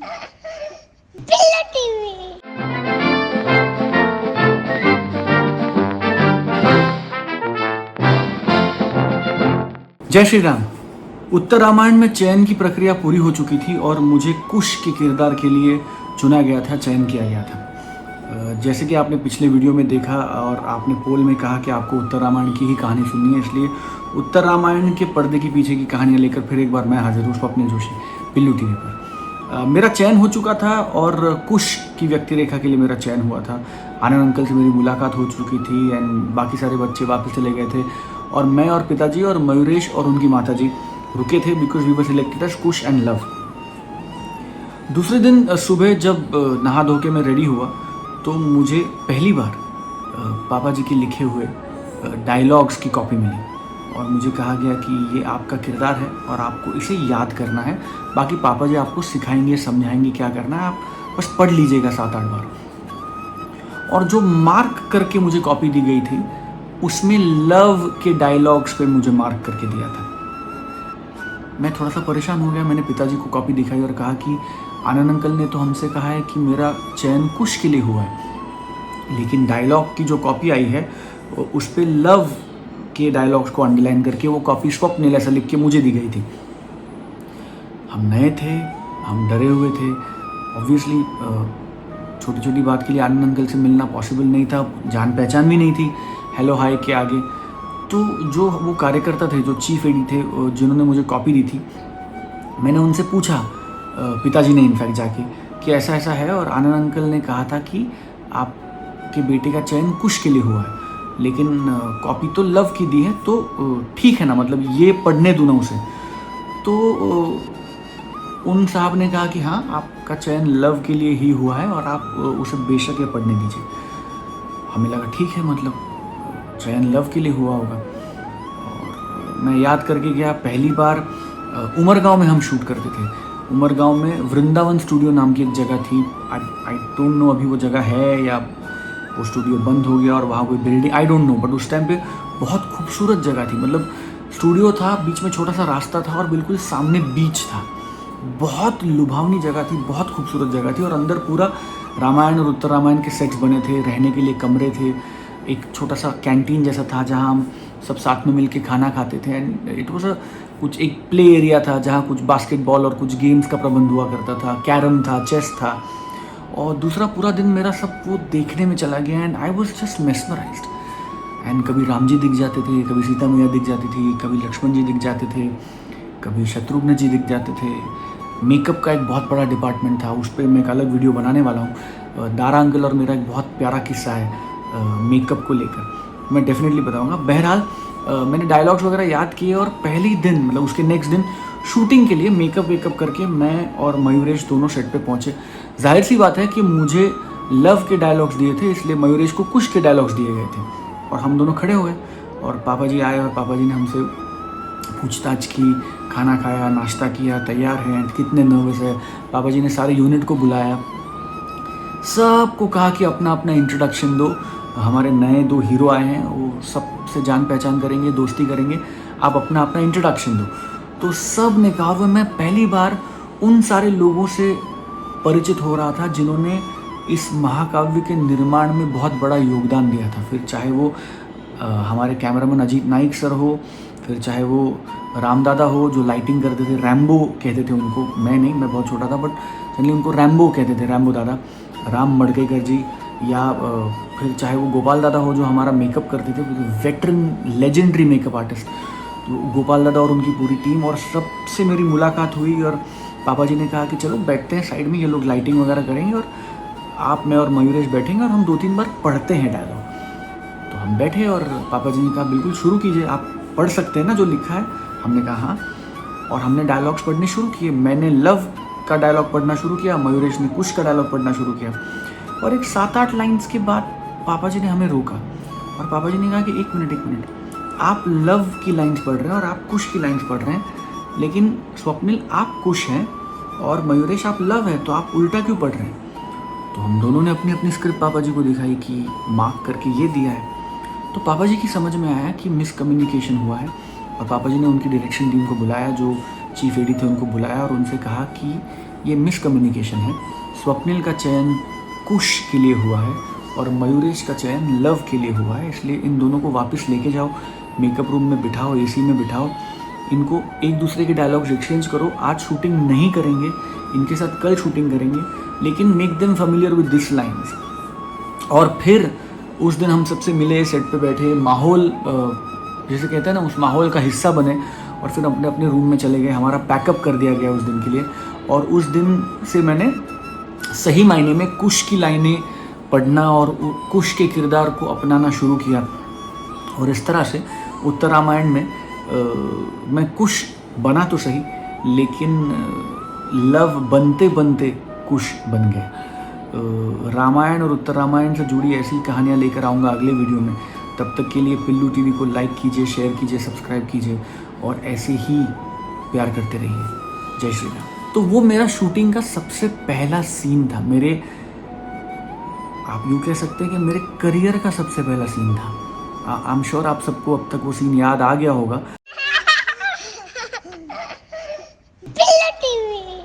पिल्लू टीवी। जय श्री राम। उत्तर रामायण में चयन की प्रक्रिया पूरी हो चुकी थी और मुझे कुश के किरदार के लिए चुना गया था, चयन किया गया था। जैसे कि आपने पिछले वीडियो में देखा और आपने पोल में कहा कि आपको उत्तर रामायण की ही कहानी सुननी है, इसलिए उत्तर रामायण के पर्दे के पीछे की कहानियाँ लेकर फिर एक बार मैं हाजिर हूँ स्वप्निल जोशी पिल्लू टीवी पर। मेरा चयन हो चुका था और कुश की व्यक्ति रेखा के लिए मेरा चयन हुआ था। आनंद अंकल से मेरी मुलाकात हो चुकी थी एंड बाकी सारे बच्चे वापस चले गए थे और मैं और पिताजी और मयूरेश और उनकी माताजी रुके थे because we were selected as Kush and Luv. दूसरे दिन सुबह जब नहा धो के मैं रेडी हुआ तो मुझे पहली बार पापा जी के लिखे हुए डायलॉग्स की कॉपी मिली और मुझे कहा गया कि ये आपका किरदार है और आपको इसे याद करना है, बाकी पापा जी आपको सिखाएंगे, समझाएंगे क्या करना है, आप बस पढ़ लीजिएगा 7-8 बार। और जो मार्क करके मुझे कॉपी दी गई थी उसमें लव के डायलॉग्स पे मुझे मार्क करके दिया था। मैं थोड़ा सा परेशान हो गया। मैंने पिताजी को कॉपी दिखाई और कहा कि आनंद अंकल ने तो हमसे कहा है कि मेरा चयन कुश के लिए हुआ है, लेकिन डायलॉग की जो कॉपी आई है उस पर लव के डायलॉग्स को अंडरलाइन करके वो कॉपी स्वप्निल ऐसा लिख के मुझे दी गई थी। हम नए थे, हम डरे हुए थे। ऑब्वियसली छोटी छोटी बात के लिए आनंद अंकल से मिलना पॉसिबल नहीं था, जान पहचान भी नहीं थी हेलो हाय के आगे। तो जो वो कार्यकर्ता थे, जो चीफ एडी थे, जिन्होंने मुझे कॉपी दी थी, मैंने उनसे पूछा, पिताजी ने इनफैक्ट जाके, कि ऐसा ऐसा है और आनंद अंकल ने कहा था कि आपके बेटे का चयन कुश के लिए हुआ है, लेकिन कॉपी तो लव की दी है, तो ठीक है ना, मतलब ये पढ़ने दूँ ना उसे। तो उन साहब ने कहा कि हाँ आपका चयन लव के लिए ही हुआ है और आप उसे बेशक ये पढ़ने दीजिए। हमें लगा ठीक है, मतलब चयन लव के लिए हुआ होगा। और मैं याद करके गया, पहली बार उमरगांव में हम शूट करते थे। उमरगांव में वृंदावन स्टूडियो नाम की एक जगह थी। आई डोंट नो अभी वो जगह है या वो स्टूडियो बंद हो गया और वहाँ कोई building, I don't know, but उस टाइम पे बहुत खूबसूरत जगह थी। मतलब स्टूडियो था, बीच में छोटा सा रास्ता था और बिल्कुल सामने बीच था। बहुत लुभावनी जगह थी, बहुत खूबसूरत जगह थी और अंदर पूरा रामायण और उत्तर रामायण के सेट्स बने थे, रहने के लिए कमरे थे, एक छोटा सा कैंटीन जैसा था जहाँ हम सब साथ में मिलके खाना खाते थे। एंड इट वाज कुछ एक प्ले एरिया था जहाँ कुछ बास्केटबॉल और कुछ गेम्स का प्रबंध हुआ करता था, कैरम था, चेस था। और दूसरा पूरा दिन मेरा सब वो देखने में चला गया and I was just mesmerised. And कभी राम जी दिख जाते थे, कभी सीता मैया दिख जाती थी, कभी लक्ष्मण जी दिख जाते थे, कभी शत्रुघ्न जी दिख जाते थे। मेकअप का एक बहुत बड़ा डिपार्टमेंट था, उस पर मैं एक अलग वीडियो बनाने वाला हूँ। दारा अंकल और मेरा एक बहुत प्यारा किस्सा है मेकअप को लेकर, मैं डेफिनेटली बताऊंगा। बहरहाल मैंने डायलॉग्स वगैरह याद किए और पहली दिन, मतलब उसके नेक्स्ट दिन शूटिंग के लिए मेकअप वेकअप करके मैं और मयूरेश दोनों सेट पे पहुंचे। जाहिर सी बात है कि मुझे लव के डायलॉग्स दिए थे, इसलिए मयूरेश को कुश के डायलॉग्स दिए गए थे और हम दोनों खड़े हो गए और पापा जी आए और पापा जी ने हमसे पूछताछ की, खाना खाया, नाश्ता किया, तैयार हैं, कितने नर्वस है। पापा जी ने सारे यूनिट को बुलाया, सबको कहा कि अपना अपना इंट्रोडक्शन दो। हमारे नए 2 हीरो आए हैं, वो सबसे जान पहचान करेंगे, दोस्ती करेंगे, आप अपना अपना इंट्रोडक्शन दो। तो सब ने कहा। वो मैं पहली बार उन सारे लोगों से परिचित हो रहा था जिन्होंने इस महाकाव्य के निर्माण में बहुत बड़ा योगदान दिया था। फिर चाहे वो हमारे कैमरामैन अजीत नाइक सर हो, फिर चाहे वो राम दादा हो जो लाइटिंग करते थे, रैम्बो कहते थे उनको, मैं नहीं, मैं बहुत छोटा था, बट चलिए उनको रैम्बो कहते थे, रैम्बो दादा, राम मडकेकर जी, या फिर चाहे वो गोपाल दादा हो जो हमारा मेकअप करते थे, वेटरन लेजेंडरी मेकअप आर्टिस्ट, तो गोपाल दादा और उनकी पूरी टीम। और सबसे मेरी मुलाकात हुई और पापा जी ने कहा कि चलो बैठते हैं साइड में, ये लोग लाइटिंग वगैरह करेंगे और आप, मैं और मयूरेश बैठेंगे और हम 2-3 बार पढ़ते हैं डायलॉग। तो हम बैठे और पापा जी ने कहा बिल्कुल शुरू कीजिए, आप पढ़ सकते हैं ना जो लिखा है। हमने कहा हाँ, और हमने डायलॉग्स पढ़ने शुरू किए। मैंने लव का डायलॉग पढ़ना शुरू किया, मयूरेश ने कुश का डायलॉग पढ़ना शुरू किया और एक 7-8 लाइन्स के बाद पापा जी ने हमें रोका और पापा जी ने कहा कि एक मिनट, आप लव की लाइन्स पढ़ रहे हैं और आप कुश की लाइन्स पढ़ रहे हैं, लेकिन स्वप्निल आप कुश हैं और मयूरेश आप लव है, तो आप उल्टा क्यों पढ़ रहे हैं? तो हम दोनों ने अपनी अपनी स्क्रिप्ट पापा जी को दिखाई कि मार्क करके ये दिया है। तो पापा जी की समझ में आया कि मिसकम्युनिकेशन हुआ है और पापा जी ने उनकी डायरेक्शन टीम को बुलाया जो चीफ एडी थे उनको बुलाया और उनसे कहा कि ये मिसकम्युनिकेशन है, स्वप्निल का चयन कुश के लिए हुआ है और मयूरेश का चयन लव के लिए हुआ है, इसलिए इन दोनों को वापस लेके जाओ, मेकअप रूम में बिठाओ, एसी में बिठाओ, इनको एक दूसरे के डायलॉग्स एक्सचेंज करो, आज शूटिंग नहीं करेंगे, इनके साथ कल शूटिंग करेंगे, लेकिन make them familiar with this lines. और फिर उस दिन हम सबसे मिले, सेट पे बैठे, माहौल जैसे कहते हैं ना, उस माहौल का हिस्सा बने और फिर अपने अपने रूम में चले गए। हमारा पैकअप कर दिया गया उस दिन के लिए और उस दिन से मैंने सही मायने में कुश की लाइनें पढ़ना और कुश के किरदार को अपनाना शुरू किया और इस तरह से उत्तर रामायण में मैं कुश बना तो सही, लेकिन लव बनते बनते कुश बन गया। रामायण और उत्तर रामायण से जुड़ी ऐसी कहानियाँ लेकर आऊँगा अगले वीडियो में। तब तक के लिए पिल्लू टीवी को लाइक कीजिए, शेयर कीजिए, सब्सक्राइब कीजिए और ऐसे ही प्यार करते रहिए। जय श्री राम। तो वो मेरा शूटिंग का सबसे पहला सीन था, मेरे आप यूँ कह सकते हैं कि मेरे करियर का सबसे पहला सीन था। आई एम श्योर आप सबको अब तक वो सीन याद आ गया होगा।